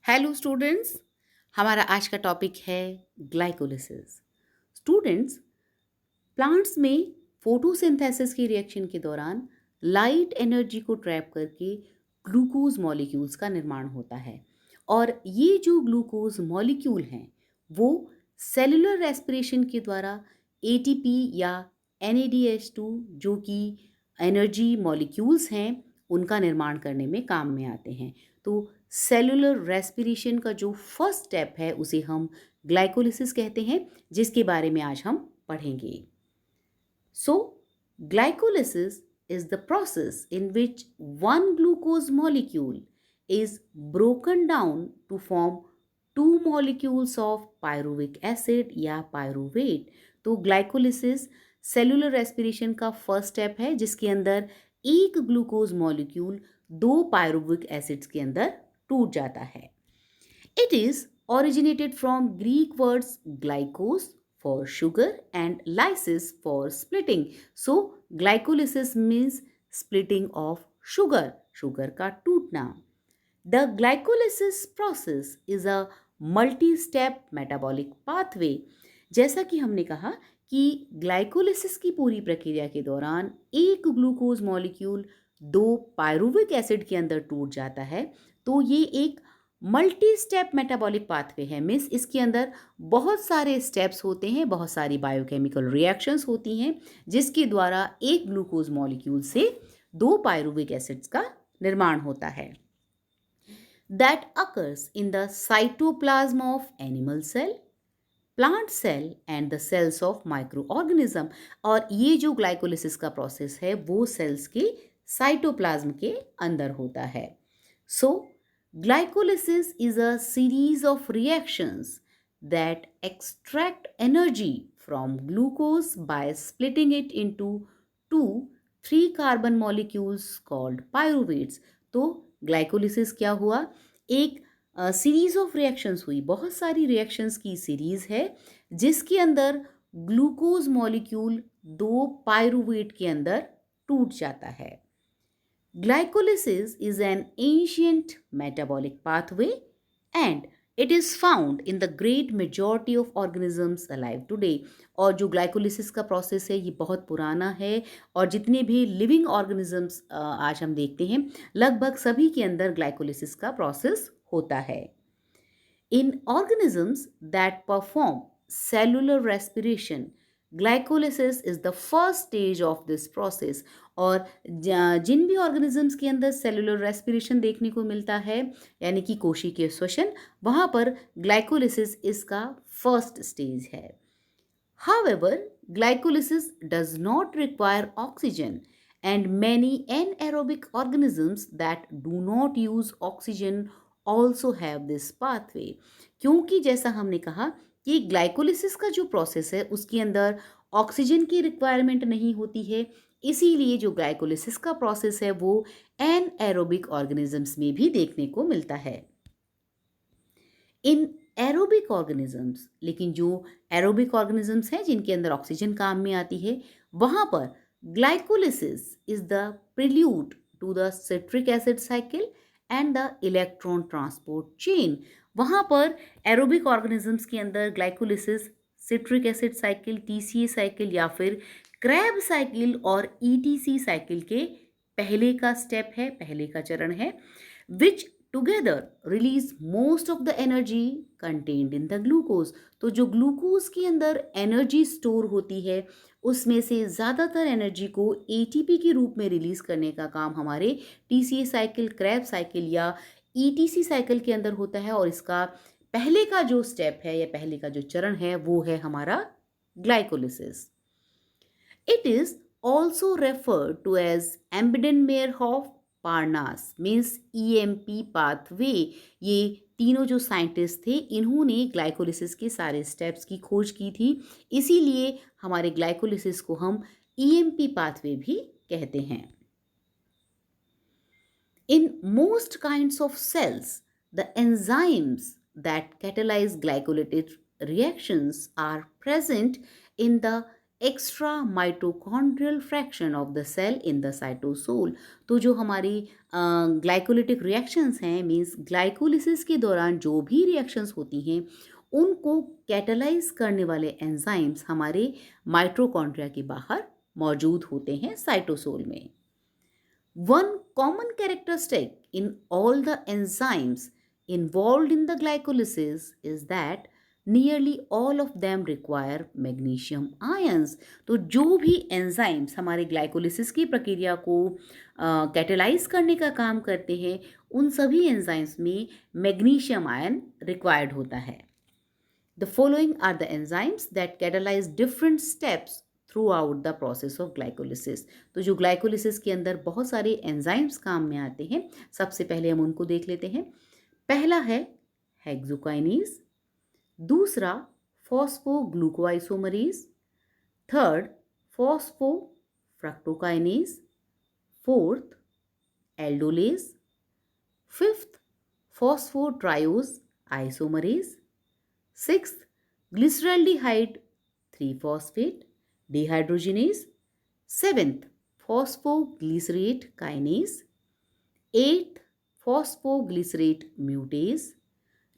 Hello students. हमारा आज का टॉपिक है ग्लाइकोलिसिस। स्टूडेंट्स, प्लांट्स में फोटोसिंथेसिस की रिएक्शन के दौरान लाइट एनर्जी को ट्रैप करके ग्लूकोज मॉलिक्यूल्स का निर्माण होता है। और ये जो ग्लूकोज मॉलिक्यूल हैं वो सेलुलर रेस्पिरेशन के द्वारा एटीपी या NADH2 जो कि एनर्जी मॉलिक्यूल्स हैं उनका निर्माण करने में काम में आते हैं। तो सेलुलर रेस्पिरेशन का जो फर्स्ट स्टेप है उसे हम ग्लाइकोलिसिस कहते हैं, जिसके बारे में आज हम पढ़ेंगे। So, glycolysis is the process in which one glucose molecule is broken down to form two molecules of pyruvic acid या pyruvate। तो ग्लाइकोलिसिस सेलुलर रेस्पिरेशन का फर्स्ट स्टेप है जिसके अंदर एक ग्लूकोज मॉलिक्यूल दो पायरुविक एसिड्स के अंदर टूट जाता है। It is originated from Greek words glycos for sugar and lysis for splitting. So, glycolysis means splitting of sugar, sugar का टूटना। The glycolysis process is a multi-step metabolic pathway। जैसा कि हमने कहा कि ग्लाइकोलिसिस की पूरी प्रक्रिया के दौरान एक ग्लूकोज मॉलिक्यूल दो पायरुविक एसिड के अंदर टूट जाता है। तो ये एक मल्टी स्टेप मेटाबॉलिक पाथवे है। मीन्स इसके अंदर बहुत सारे स्टेप्स होते हैं, बहुत सारी बायोकेमिकल रिएक्शंस होती हैं जिसके द्वारा एक ग्लूकोज मॉलिक्यूल से दो पायरुविक एसिड्स का निर्माण होता है। That occurs in the cytoplasm of animal cell, plant cell and the cells of microorganism. और ये जो ग्लाइकोलिसिस का प्रोसेस है वो सेल्स के साइटोप्लाज्म के अंदर होता है। So glycolysis is a series of reactions that extract energy from glucose by splitting it into two 3 carbon molecules called pyruvates. तो ग्लाइकोलिसिस क्या हुआ, एक सीरीज ऑफ रिएक्शंस हुई, बहुत सारी रिएक्शंस की सीरीज है जिसके अंदर ग्लूकोज मॉलिक्यूल दो पायरुवेट के अंदर टूट जाता है। Glycolysis is an ancient metabolic pathway and it is found in the great majority of organisms alive today. और जो ग्लाइकोलिसिस का प्रोसेस है ये बहुत पुराना है और जितने भी लिविंग ऑर्गेनिजम्स आज हम देखते हैं लगभग सभी के अंदर ग्लाइकोलिसिस का प्रोसेस होता है। In organisms that perform cellular respiration, glycolysis is the first stage of this process। और जिन भी ऑर्गेनिजम्स के अंदर सेलुलर रेस्पिरेशन देखने को मिलता है यानी कि कोशिकीय श्वसन, वहाँ पर ग्लाइकोलिसिस इसका फर्स्ट स्टेज है। However, glycolysis does not require oxygen and many anaerobic organisms that do not use oxygen also have this pathway। क्योंकि जैसा हमने कहा कि ग्लाइकोलिसिस का जो प्रोसेस है उसके अंदर ऑक्सीजन की रिक्वायरमेंट नहीं होती है, इसीलिए जो ग्लाइकोलिसिस का प्रोसेस है वो एनएरोबिक ऑर्गेनिजम्स में भी देखने को मिलता है। इन एरोबिक ऑर्गेनिजम्स, लेकिन जो एरोबिक ऑर्गेनिजम्स हैं जिनके अंदर ऑक्सीजन काम में आती है वहाँ पर glycolysis is the prelude to the citric acid cycle and the electron transport chain. वहाँ पर एरोबिक ऑर्गेनिजम्स के अंदर glycolysis citric acid cycle, TCA cycle या फिर क्रैब साइकिल और ETC साइकिल के पहले का स्टेप है, पहले का चरण है, which together release most of the energy contained in the glucose. तो जो ग्लूकोज के अंदर एनर्जी स्टोर होती है उसमें से ज़्यादातर एनर्जी को ATP के रूप में रिलीज करने का काम हमारे TCA साइकिल, क्रैब साइकिल या ETC साइकिल के अंदर होता है। और इसका पहले का जो स्टेप है या पहले का जो चरण है वो है हमारा glycolysis. It is also referred to as Embden-Meyerhof Parnas means EMP pathway। ये तीनों जो साइंटिस्ट थे इन्होंने ग्लाइकोलिसिस के सारे स्टेप्स की खोज की थी, इसीलिए हमारे ग्लाइकोलिसिस को हम EMP pathway भी कहते हैं। In most kinds of cells, the enzymes that catalyze glycolytic reactions are present in the extra mitochondrial fraction of the cell in the cytosol. तो जो हमारी ग्लाइकोलिटिक रिएक्शंस हैं, मींस ग्लाइकोलिसिस के दौरान जो भी रिएक्शंस होती हैं उनको कैटालाइज करने वाले एंजाइम्स हमारे माइटोकॉन्ड्रिया के बाहर मौजूद होते हैं साइटोसोल में। One common characteristic in all the enzymes involved in the glycolysis is that nearly all of them require magnesium ions। तो जो भी एंजाइम्स हमारे ग्लाइकोलिसिस की प्रक्रिया को कैटेलाइज करने का काम करते हैं उन सभी एंजाइम्स में मैग्नीशियम आयन रिक्वायर्ड होता है। The following are the enzymes that catalyze different steps throughout the process of glycolysis। तो जो ग्लाइकोलिसिस के अंदर बहुत सारे एंजाइम्स काम में आते हैं, सबसे पहले हम उनको देख लेते हैं। पहला है हेक्सोकाइनेज, दूसरा phosphoglucoisomerase, third phosphofructokinase, fourth aldolase, fifth phosphotriose isomerase, Sixth, glyceraldehyde 3-phosphate dehydrogenase. Seventh, phosphoglycerate kinase. Eighth, phosphoglycerate mutase.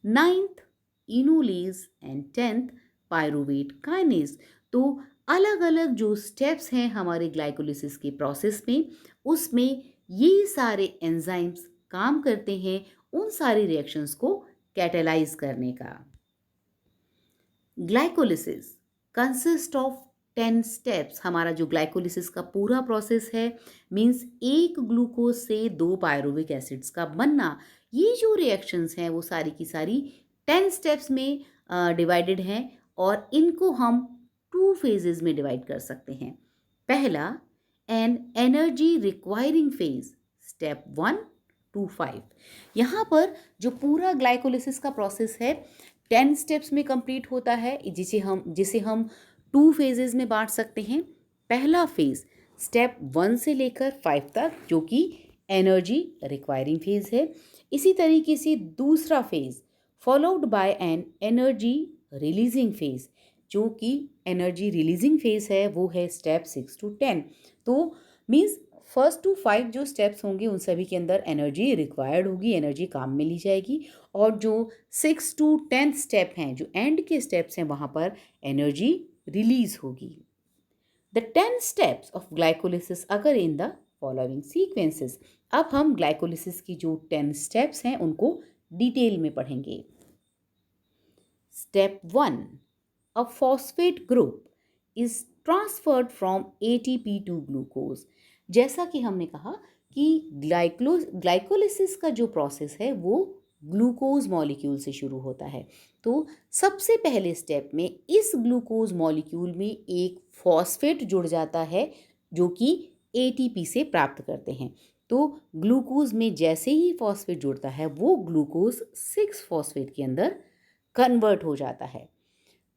Ninth, enolase and 10th, pyruvate kinase। तो अलग अलग जो स्टेप्स हैं हमारे ग्लाइकोलिसिस के प्रोसेस में, उसमें ये सारे एंजाइम्स काम करते हैं उन सारी रिएक्शंस को कैटेलाइज करने का। Glycolysis consist of 10 steps. हमारा जो ग्लाइकोलिसिस का पूरा प्रोसेस है, मींस एक ग्लूकोज से 2 पायरुविक एसिड्स का बनना, ये जो रिएक्शंस हैं वो सारी की सारी 10 स्टेप्स में डिवाइडेड हैं और इनको हम 2 फेजेस में डिवाइड कर सकते हैं। पहला, an energy requiring phase, step 1 to 5। यहाँ पर जो पूरा ग्लाइकोलिसिस का प्रोसेस है 10 स्टेप्स में कंप्लीट होता है, जिसे हम 2 फेजेस में बांट सकते हैं। पहला फेज स्टेप 1 से लेकर 5 तक, जो कि एनर्जी रिक्वायरिंग फेज है। इसी तरीके से दूसरा phase followed by an energy releasing phase, जो कि एनर्जी रिलीजिंग फेज है वो है स्टेप 6 to 10। तो मीन्स 1 to 5 जो स्टेप्स होंगे उन सभी के अंदर एनर्जी रिक्वायर्ड होगी, एनर्जी काम में ली जाएगी, और जो 6 to 10 स्टेप हैं, जो एंड के स्टेप्स हैं, वहाँ पर एनर्जी रिलीज होगी। द 10 स्टेप्स ऑफ ग्लाइकोलिसिस अगर इन द फॉलोइंग सीक्वेंसेस। अब हम ग्लाइकोलिसिस की जो 10 स्टेप्स हैं उनको डिटेल में पढ़ेंगे। Step 1, a phosphate group is transferred from ATP to glucose. जैसा कि हमने कहा कि ग्लाइकोलिसिस का जो प्रोसेस है वो ग्लूकोज मॉलिक्यूल से शुरू होता है। तो सबसे पहले स्टेप में इस ग्लूकोज मॉलिक्यूल में एक फॉस्फेट जुड़ जाता है जो कि ATP से प्राप्त करते हैं। तो ग्लूकोज में जैसे ही फॉस्फेट जुड़ता है वो ग्लूकोज 6 फॉस्फेट के अंदर कन्वर्ट हो जाता है।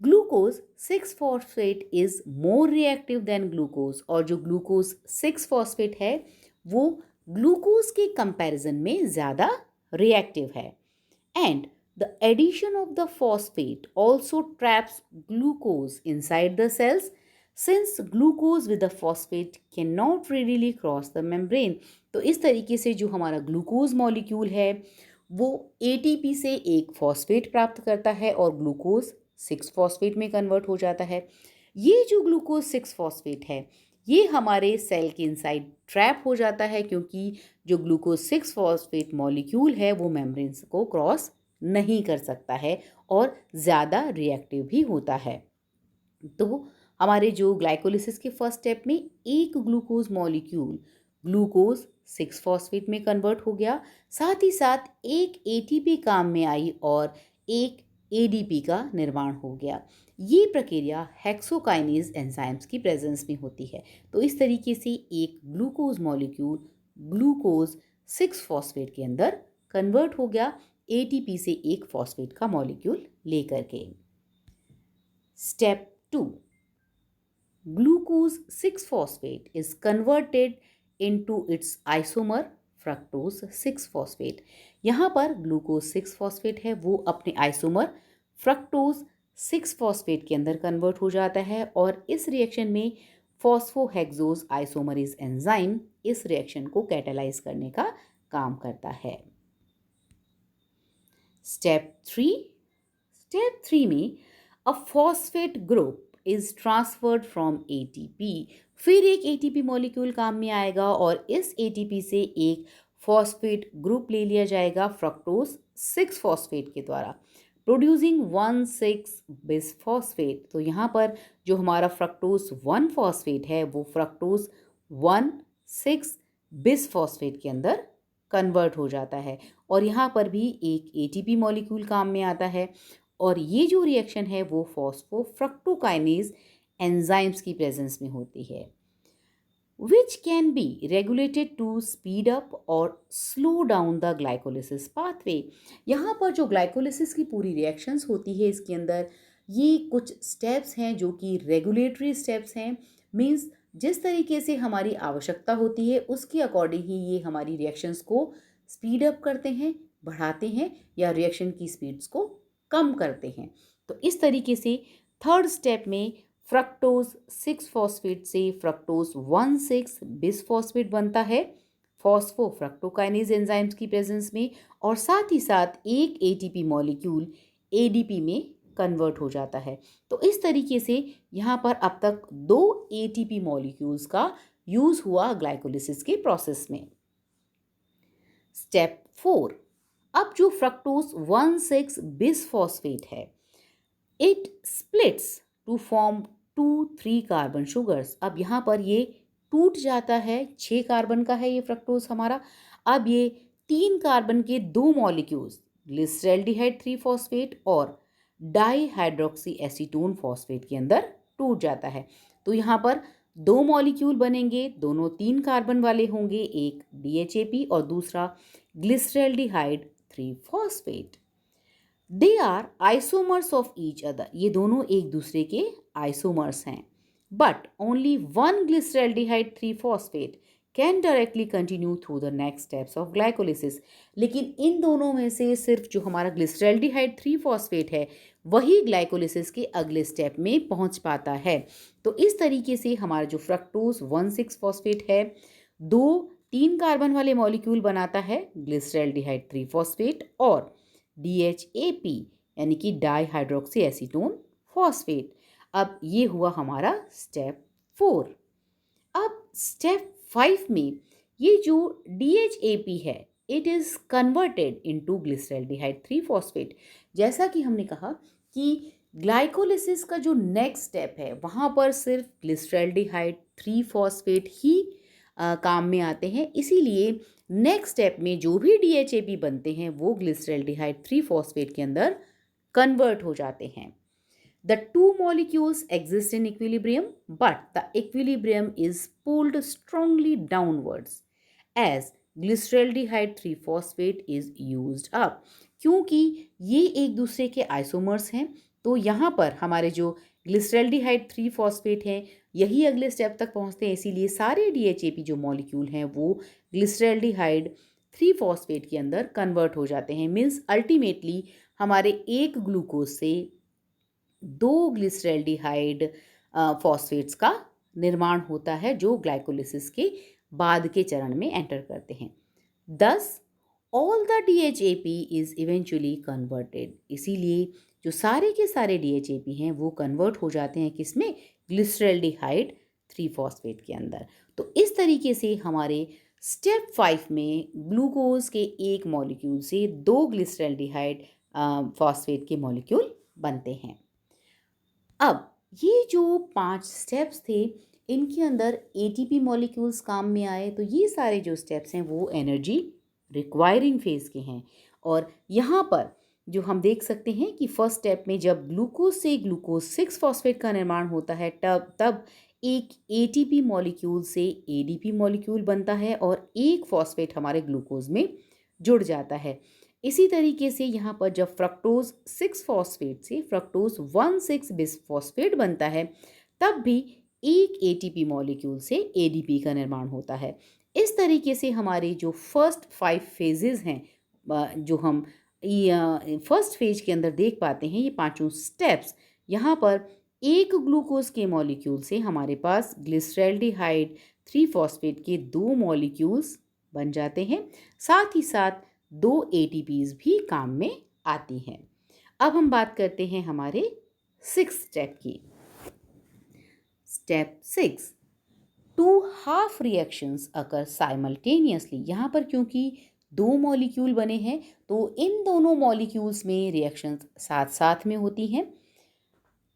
Glucose 6 phosphate is more reactive than glucose, और जो ग्लूकोज 6 फॉस्फेट है वो ग्लूकोज के कंपैरिजन में ज़्यादा रिएक्टिव है। And the addition of the phosphate also traps glucose inside the cells, since glucose with the phosphate can not readily cross the membrane. तो इस तरीके से जो हमारा ग्लूकोज मॉलिक्यूल है वो ATP से एक फॉस्फेट प्राप्त करता है और ग्लूकोज 6 फॉस्फेट में कन्वर्ट हो जाता है। ये जो ग्लूकोज 6 फॉस्फेट है ये हमारे सेल के इनसाइड ट्रैप हो जाता है, क्योंकि जो ग्लूकोज 6 फॉस्फेट मॉलिक्यूल है वो मेम्ब्रेन को क्रॉस नहीं कर सकता है और ज़्यादा रिएक्टिव भी होता है। तो हमारे जो ग्लाइकोलिसिस के फर्स्ट स्टेप में एक ग्लूकोज मॉलिक्यूल ग्लूकोज 6 फॉस्फेट में कन्वर्ट हो गया, साथ ही साथ एक ATP काम में आई और एक ADP का निर्माण हो गया। ये प्रक्रिया हेक्सोकाइनेज एंजाइम्स की प्रेजेंस में होती है। तो इस तरीके से एक ग्लूकोज मॉलिक्यूल ग्लूकोज 6 फॉस्फेट के अंदर कन्वर्ट हो गया ATP से एक फॉस्फेट का मॉलिक्यूल लेकर के। Step 2, glucose 6-phosphate is converted into its isomer fructose 6-phosphate। यहाँ पर ग्लूकोज 6 फॉस्फेट है वो अपने आइसोमर फ्रक्टोज सिक्स फॉस्फेट के अंदर कन्वर्ट हो जाता है और इस रिएक्शन में फॉस्फोहेक्सोज आइसोमरेज एंजाइम इस रिएक्शन को कैटालाइज करने का काम करता है। स्टेप थ्री में a phosphate group is transferred from ATP. फिर एक एटीपी मॉलिक्यूल काम में आएगा और इस एटीपी से एक फॉस्फेट ग्रुप ले लिया जाएगा फ्रक्टोज 6 फॉस्फेट के द्वारा, प्रोड्यूसिंग 1,6 बिसफॉस्फेट। तो यहाँ पर जो हमारा फ्रक्टोज 1 फॉस्फेट है वो फ्रक्टोज 1,6 बिसफॉस्फेट के अंदर कन्वर्ट हो जाता है और यहाँ पर भी एक एटीपी मॉलिक्यूल काम में आता है और ये जो रिएक्शन है वो फॉस्फोफ्रक्टोकाइनेज एंजाइम्स की प्रेजेंस में होती है, which can be regulated to speed up or slow down the glycolysis pathway। यहाँ पर जो ग्लाइकोलिसिस की पूरी रिएक्शंस होती है इसके अंदर ये कुछ स्टेप्स हैं जो कि रेगुलेटरी स्टेप्स हैं। मींस जिस तरीके से हमारी आवश्यकता होती है उसके अकॉर्डिंग ही ये हमारी रिएक्शंस को स्पीड अप करते हैं, बढ़ाते हैं या रिएक्शन की स्पीड्स को कम करते हैं। तो इस तरीके से थर्ड स्टेप में फ्रक्टोज 6 फॉस्फेट से फ्रक्टोज 1,6 बिसफॉस्फेट बनता है फॉस्फोफ्रक्टोकाइनेज एंजाइम्स की प्रेजेंस में और साथ ही साथ एक एटीपी मॉलिक्यूल एडीपी में कन्वर्ट हो जाता है। तो इस तरीके से यहाँ पर अब तक 2 एटीपी मॉलिक्यूल्स का यूज हुआ ग्लाइकोलिसिस के प्रोसेस में। स्टेप 4, अब जो फ्रक्टोज 1,6 बिसफॉस्फेट है it splits to form 2-3 carbon sugars. अब यहाँ पर ये टूट जाता है, 6 कार्बन का है ये फ्रक्टोज हमारा। अब ये 3 कार्बन के 2 मॉलिक्यूल्स ग्लिसरैल्डिहाइड 3 फॉस्फेट और डाईहाइड्रोक्सी एसीटोन फॉस्फेट के अंदर टूट जाता है। तो यहाँ पर 2 मॉलिक्यूल बनेंगे, दोनों 3 कार्बन वाले होंगे, एक DHAP और दूसरा glyceraldehyde 3 phosphate. They are isomers of each other, ये दोनों एक दूसरे के आइसोमर्स हैं। But only one glyceraldehyde 3 phosphate can directly continue through the next steps of glycolysis. लेकिन इन दोनों में से सिर्फ जो हमारा ग्लिसरैल्डिहाइड 3 फॉस्फेट है वही ग्लाइकोलिसिस के अगले स्टेप में पहुंच पाता है। तो इस तरीके से हमारा जो फ्रक्टोज 1,6 फॉस्फेट है 2-3 कार्बन वाले मॉलिक्यूल बनाता है ग्लिसरैल्डिहाइड 3 फॉस्फेट और DHAP यानी कि डाईहाइड्रोक्सी एसीटोन फॉस्फेट। अब ये हुआ हमारा स्टेप 4। अब स्टेप 5 में ये जो DHAP है it is converted into glyceraldehyde 3 phosphate. जैसा कि हमने कहा कि ग्लाइकोलिसिस का जो नेक्स्ट स्टेप है वहाँ पर सिर्फ ग्लिसरैल्डिहाइड 3 फॉस्फेट ही काम में आते हैं, इसीलिए नेक्स्ट स्टेप में जो भी DHAP बनते हैं वो ग्लिसरैल्डिहाइड 3 फॉस्फेट के अंदर कन्वर्ट हो जाते हैं। The two molecules exist in equilibrium, but the equilibrium is pulled strongly downwards as glyceraldehyde 3 phosphate is used up। क्योंकि ये एक दूसरे के आइसोमर्स हैं तो यहाँ पर हमारे जो ग्लिसरैल्डिहाइड 3 फॉस्फेट हैं यही अगले स्टेप तक पहुँचते हैं, इसीलिए सारे DHAP जो मॉलिक्यूल हैं वो ग्लिसरैल्डिहाइड 3 फॉस्फेट के अंदर कन्वर्ट हो जाते हैं। मीन्स अल्टीमेटली हमारे एक ग्लूकोज से 2 ग्लिसरैल्डिहाइड फॉस्फेट्स का निर्माण होता है जो ग्लाइकोलिसिस के बाद के चरण में एंटर करते हैं। दस all the DHAP is eventually converted, इसीलिए जो सारे के सारे DHAP हैं वो कन्वर्ट हो जाते हैं किसमें, ग्लिसरैल्डिहाइड 3 फॉस्फेट के अंदर। तो इस तरीके से हमारे स्टेप 5 में ग्लूकोज के एक मॉलिक्यूल से 2 ग्लिसरैल्डिहाइड फॉस्फेट के मॉलिक्यूल बनते हैं। अब ये जो 5 स्टेप्स थे इनके अंदर ATP मॉलिक्यूल्स काम में आए, तो ये सारे जो स्टेप्स हैं वो एनर्जी रिक्वायरिंग फेज़ के हैं। और यहाँ पर जो हम देख सकते हैं कि फर्स्ट स्टेप में जब ग्लूकोज से ग्लूकोज 6 फॉस्फेट का निर्माण होता है तब एक ATP मॉलिक्यूल से ADP मॉलिक्यूल बनता है और एक फॉस्फेट हमारे ग्लूकोज में जुड़ जाता है। इसी तरीके से यहाँ पर जब फ्रक्टोज 6 फॉस्फेट से फ्रक्टोज 1,6 बिसफॉस्फेट बनता है तब भी एक ATP मॉलिक्यूल से ADP का निर्माण होता है। इस तरीके से हमारे जो फर्स्ट 5 फेजेस हैं जो हम फर्स्ट फेज के अंदर देख पाते हैं ये पांचों स्टेप्स। यहाँ पर एक ग्लूकोज के मॉलिक्यूल से हमारे पास ग्लिसरैल्डिहाइड 3 फॉस्फेट के 2 मॉलिक्यूल्स बन जाते हैं, साथ ही साथ 2 ATPs भी काम में आती हैं। अब हम बात करते हैं हमारे 6th स्टेप की। Step 6, 2 half reactions occur simultaneously. यहाँ पर क्योंकि 2 मॉलिक्यूल बने हैं तो इन दोनों मॉलिक्यूल्स में रिएक्शंस साथ साथ में होती हैं।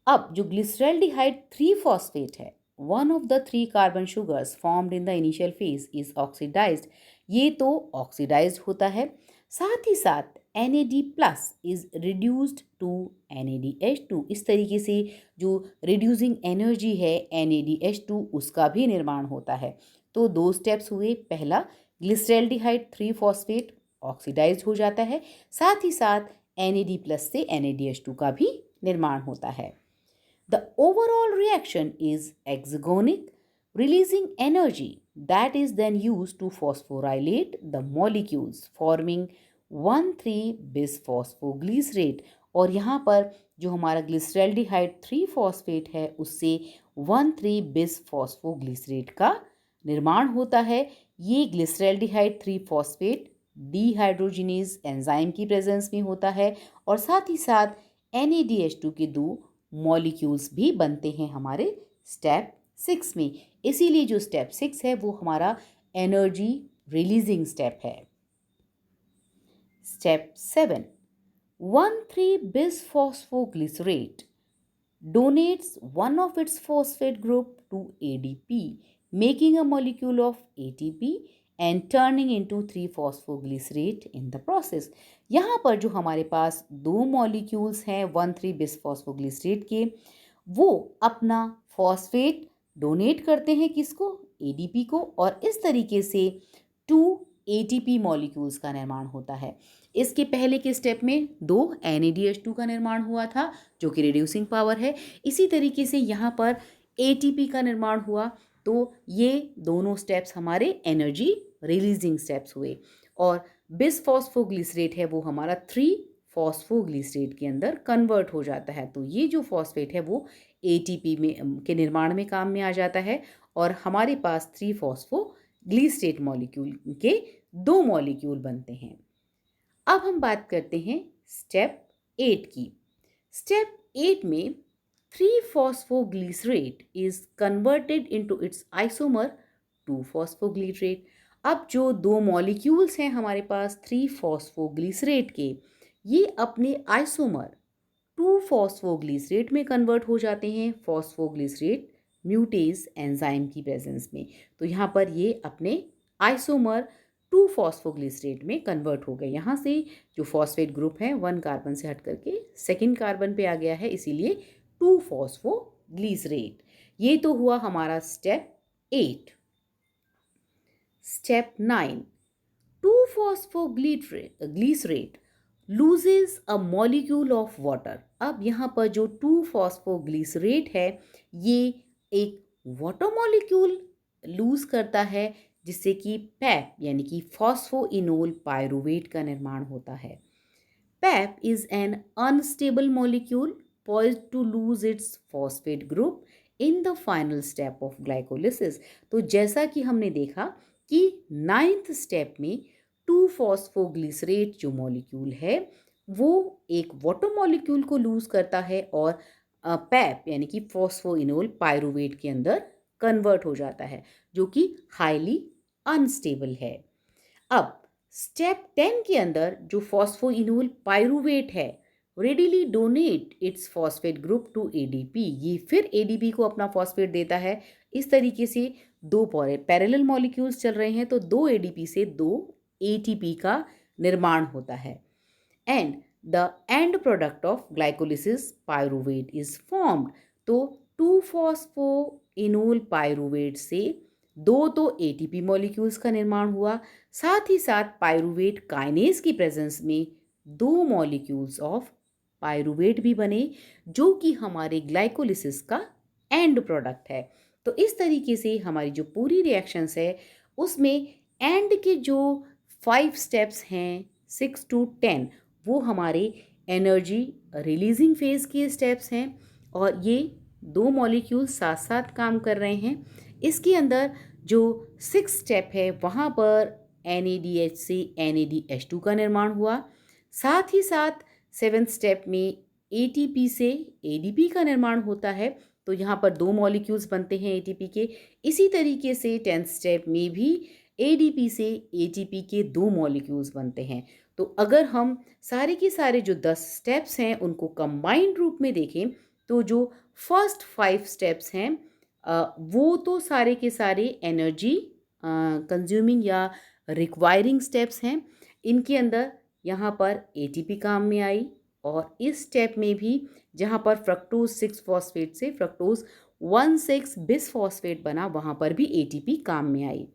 अब जो ग्लिसरैल्डिहाइड 3 फॉस्फेट है, one of the 3 carbon sugars formed in the initial phase is oxidised. ये तो ऑक्सीडाइज्ड होता है, साथ ही साथ NAD plus is reduced to NADH2। इस तरीके से जो रिड्यूसिंग एनर्जी है NADH2 उसका भी निर्माण होता है। तो 2 स्टेप्स हुए। पहला, ग्लिसरैल्डिहाइड 3 फॉस्फेट ऑक्सीडाइज हो जाता है, साथ ही साथ NAD प्लस से NADH2 का भी निर्माण होता है। The overall reaction is exergonic, releasing energy that is then used to phosphorylate the molecules, forming 1,3-bisphosphoglycerate। और यहाँ पर जो हमारा ग्लिसरैल्डिहाइड 3 फॉस्फेट है उससे 1,3-bisphosphoglycerate का निर्माण होता है। ये ग्लिसरैल्डिहाइड 3 फॉस्फेट डिहाइड्रोजिनेज एंजाइम की प्रेजेंस में होता है, और साथ ही साथ NADH2 के 2 मॉलिक्यूल्स भी बनते हैं हमारे स्टेप 6 में। इसीलिए जो स्टेप 6 है वो हमारा एनर्जी रिलीजिंग स्टेप है। Step 7, 1,3-bisphosphoglycerate donates one of its phosphate group to ADP, making a molecule of ATP and turning into 3-phosphoglycerate in the process। यहाँ पर जो हमारे पास 2 मॉलिक्यूल्स हैं 1,3-bisphosphoglycerate के, वो अपना फॉस्फेट डोनेट करते हैं किसको? ADP को, और इस तरीके से 2 ATP मॉलिक्यूल्स का निर्माण होता है। इसके पहले के स्टेप में 2 NADH2 का निर्माण हुआ था जो कि रिड्यूसिंग पावर है। इसी तरीके से यहाँ पर ATP का निर्माण हुआ। तो ये दोनों स्टेप्स हमारे एनर्जी रिलीजिंग स्टेप्स हुए, और बिसफॉस्फोग्लिसरेट है वो हमारा 3-फॉस्फोग्लिसरेट के अंदर कन्वर्ट हो जाता है। तो ये जो फॉस्फेट है वो ATP में के निर्माण में काम में आ जाता है, और हमारे पास 3-फॉस्फोग्लिसरेट मॉलिक्यूल के 2 मॉलिक्यूल बनते हैं। अब हम बात करते हैं स्टेप 8 की। स्टेप 8 में 3-phosphoglycerate is converted into its isomer 2-phosphoglycerate। अब जो 2 मॉलिक्यूल्स हैं हमारे पास 3-phosphoglycerate के, ये अपने आइसोमर 2-phosphoglycerate में कन्वर्ट हो जाते हैं फॉस्फोग्लिसरेट म्यूटेज एंजाइम की प्रेजेंस में। तो यहाँ पर ये अपने आइसोमर 2-phosphoglycerate में कन्वर्ट हो गए। यहाँ से जो फॉस्फेट ग्रुप है 1 कार्बन से हट करके 2nd कार्बन पे आ गया है, इसीलिए 2-phosphoglycerate। ये तो हुआ हमारा step 8। Step 9, 2-phosphoglycerate loses a molecule of water। अब यहाँ पर जो 2-phosphoglycerate है ये एक वाटर मॉलिक्यूल लूज करता है, जिससे कि पैप यानी कि फॉस्फोइनोल पायरुवेट का निर्माण होता है। PAP is an unstable molecule poised to lose its phosphate group in the final step of glycolysis। तो जैसा कि हमने देखा कि 9th स्टेप में 2-phosphoglycerate जो मॉलिक्यूल है वो एक वाटर मॉलिक्यूल को लूज करता है और पैप यानी कि फॉस्फोइनोल पायरुवेट के अंदर कन्वर्ट हो जाता है, जो कि हाईली अनस्टेबल है। अब स्टेप 10 के अंदर जो फॉस्फोइनोल पायरुवेट है readily donate its phosphate group to ADP। ये फिर ADP को अपना फॉस्फेट देता है। इस तरीके से 2 पैरेलल मॉलिक्यूल्स चल रहे हैं, तो 2 ADP से 2 ATP का निर्माण होता है। And the end product of glycolysis pyruvate is formed. तो 2-phosphonol पायरुवेट से 2 तो ATP मॉलिक्यूल्स का निर्माण हुआ, साथ ही साथ पायरुवेट काइनेज की प्रेजेंस में 2 मॉलिक्यूल्स ऑफ पायरुवेट भी बने, जो कि हमारे ग्लाइकोलिसिस का एंड प्रोडक्ट है। तो इस तरीके से हमारी जो पूरी रिएक्शंस है उसमें एंड के जो 5 स्टेप्स हैं 6 to 10 वो हमारे एनर्जी रिलीजिंग फेज़ के स्टेप्स हैं और ये दो मॉलिक्यूल साथ साथ काम कर रहे हैं। इसके अंदर जो 6 स्टेप है वहाँ पर NADH से NADH2 का निर्माण हुआ। साथ ही साथ 7th स्टेप में ATP से ADP का निर्माण होता है, तो यहाँ पर दो मॉलिक्यूल्स बनते हैं ATP के। इसी तरीके से 10th स्टेप में भी ADP से ATP के दो मॉलिक्यूल्स बनते हैं। तो अगर हम सारे के सारे जो 10 स्टेप्स हैं उनको कंबाइंड रूप में देखें तो जो फर्स्ट 5 स्टेप्स हैं वो तो सारे के सारे एनर्जी कंज्यूमिंग या रिक्वायरिंग स्टेप्स हैं। इनके अंदर यहाँ पर ATP काम में आई और इस स्टेप में भी जहाँ पर फ्रक्टोज 6 फॉस्फेट से फ्रक्टोज 1,6 बिसफॉस्फेट बना वहाँ पर भी ATP काम में आई।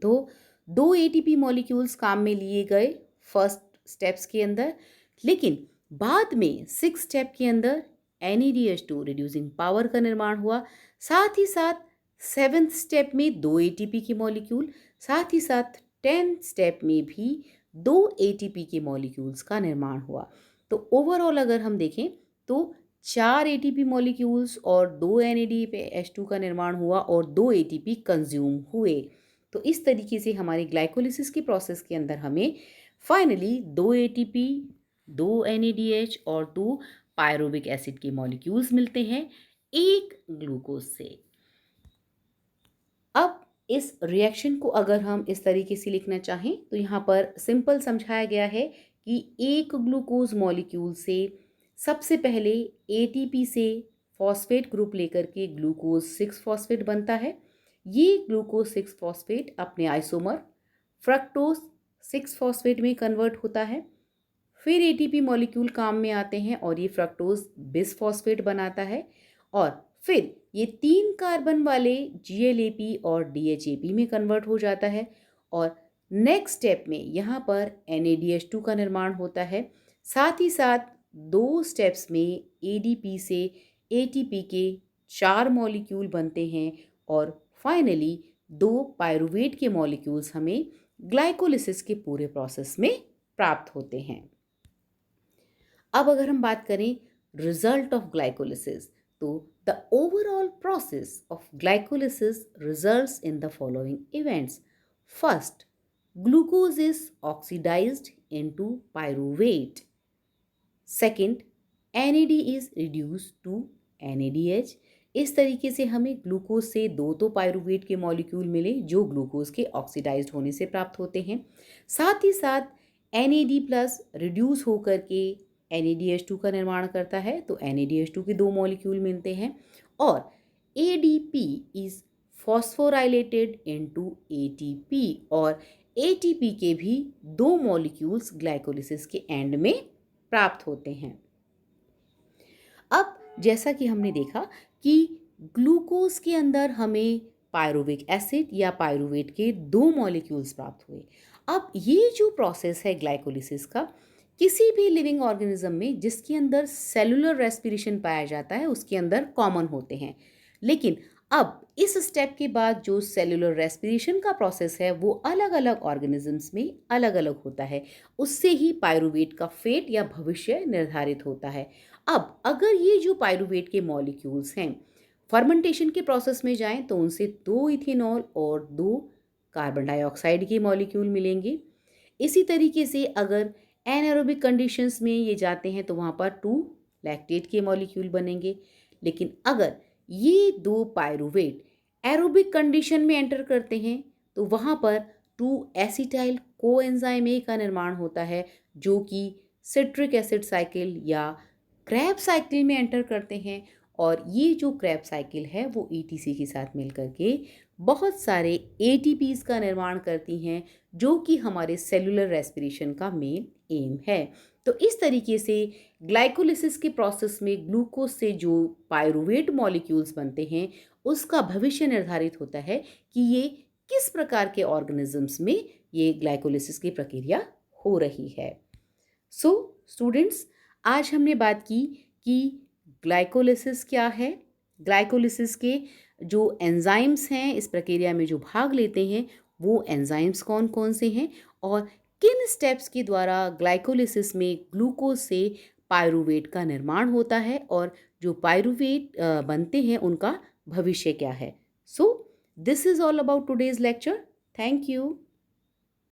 तो दो ATP मॉलिक्यूल्स काम में लिए गए फर्स्ट स्टेप्स के अंदर, लेकिन बाद में 6 स्टेप के अंदर NADH2 रिड्यूसिंग पावर का निर्माण हुआ। साथ ही साथ 7th स्टेप में दो ATP के मॉलिक्यूल, साथ ही साथ 10th स्टेप में भी दो ATP के मॉलिक्यूल्स का निर्माण हुआ। तो ओवरऑल अगर हम देखें तो 4 ATP मॉलिक्यूल्स और दो NADH2 का निर्माण हुआ और दो ATP कंज्यूम हुए। तो इस तरीके से हमारी ग्लाइकोलिसिस के प्रोसेस के अंदर हमें फाइनली दो ATP, दो NADH और दो पायरुविक एसिड के मॉलिक्यूल्स मिलते हैं एक ग्लूकोज से। अब इस रिएक्शन को अगर हम इस तरीके से लिखना चाहें तो यहाँ पर सिंपल समझाया गया है कि एक ग्लूकोज मॉलिक्यूल से सबसे पहले ATP से फॉस्फेट ग्रुप लेकर के ग्लूकोज 6 फॉस्फेट बनता है। ये ग्लूकोज 6 फॉस्फेट अपने आइसोमर फ्रक्टोज 6 फॉस्फेट में कन्वर्ट होता है। फिर ATP मॉलिक्यूल काम में आते हैं और ये फ्रक्टोज बिसफॉस्फेट बनाता है और फिर ये 3 कार्बन वाले GLAP और DHAP में कन्वर्ट हो जाता है और नेक्स्ट स्टेप में यहाँ पर NADH2 का निर्माण होता है। साथ ही साथ दो स्टेप्स में ADP से ATP के 4 मॉलिक्यूल बनते हैं और फाइनली दो पायरुवेट के मॉलिक्यूल्स हमें ग्लाइकोलिसिस के पूरे प्रोसेस में प्राप्त होते हैं। अब अगर हम बात करें रिजल्ट ऑफ ग्लाइकोलिसिस तो the overall process of glycolysis results in the following events. First, glucose is oxidised into pyruvate. Second, NAD is reduced to NADH। इस तरीके से हमें ग्लूकोज से दो तो पायरुवेट के मॉलिक्यूल मिले जो ग्लूकोज के ऑक्सीडाइज्ड होने से प्राप्त होते हैं। साथ ही साथ NAD प्लस रिड्यूस होकर के NADH2 का निर्माण करता है तो NADH2 के दो मॉलिक्यूल मिलते हैं और ADP is phosphorylated into ATP और ATP के भी दो मॉलिक्यूल्स ग्लाइकोलिसिस के एंड में प्राप्त होते हैं। अब जैसा कि हमने देखा कि ग्लूकोज के अंदर हमें पायरुविक एसिड या पायरुवेट के दो मॉलिक्यूल्स प्राप्त हुए। अब ये जो प्रोसेस है ग्लाइकोलिसिस का किसी भी लिविंग ऑर्गेनिज्म में जिसके अंदर सेलुलर रेस्पिरेशन पाया जाता है उसके अंदर कॉमन होते हैं, लेकिन अब इस स्टेप के बाद जो सेलुलर रेस्पिरेशन का प्रोसेस है वो अलग अलग ऑर्गेनिजम्स में अलग अलग होता है। उससे ही पायरुवेट का फेट या भविष्य निर्धारित होता है। अब अगर ये जो पायरुवेट के मॉलिक्यूल्स हैं फर्मेंटेशन के प्रोसेस में जाएं तो उनसे दो इथेनॉल और दो कार्बन डाइऑक्साइड के मॉलिक्यूल मिलेंगे। इसी तरीके से अगर एनारोबिक कंडीशंस में ये जाते हैं तो वहाँ पर 2 लैक्टेट के मॉलिक्यूल बनेंगे। लेकिन अगर ये दो पायरुवेट एरोबिक कंडीशन में एंटर करते हैं तो वहाँ पर 2 एसिटाइल कोएंजाइम ए का निर्माण होता है जो कि सिट्रिक एसिड साइकिल या क्रैब साइकिल में एंटर करते हैं और ये जो क्रैब साइकिल है वो ETC के साथ मिलकर के बहुत सारे ATPs का निर्माण करती हैं जो कि हमारे सेलुलर रेस्पिरेशन का मेन एम है। तो इस तरीके से ग्लाइकोलिसिस के प्रोसेस में ग्लूकोज से जो पायरुवेट मॉलिक्यूल्स बनते हैं उसका भविष्य निर्धारित होता है कि ये किस प्रकार के ऑर्गेनिजम्स में ये ग्लाइकोलिसिस की प्रक्रिया हो रही है। सो स्टूडेंट्स, आज हमने बात की कि ग्लाइकोलिसिस क्या है, ग्लाइकोलिसिस के जो एंजाइम्स हैं इस प्रक्रिया में जो भाग लेते हैं वो एंजाइम्स कौन कौन से हैं और किन स्टेप्स के द्वारा ग्लाइकोलिसिस में ग्लूकोज से पायरूवेट का निर्माण होता है और जो पायरूवेट बनते हैं उनका भविष्य क्या है। So this is all about today's lecture. Thank you.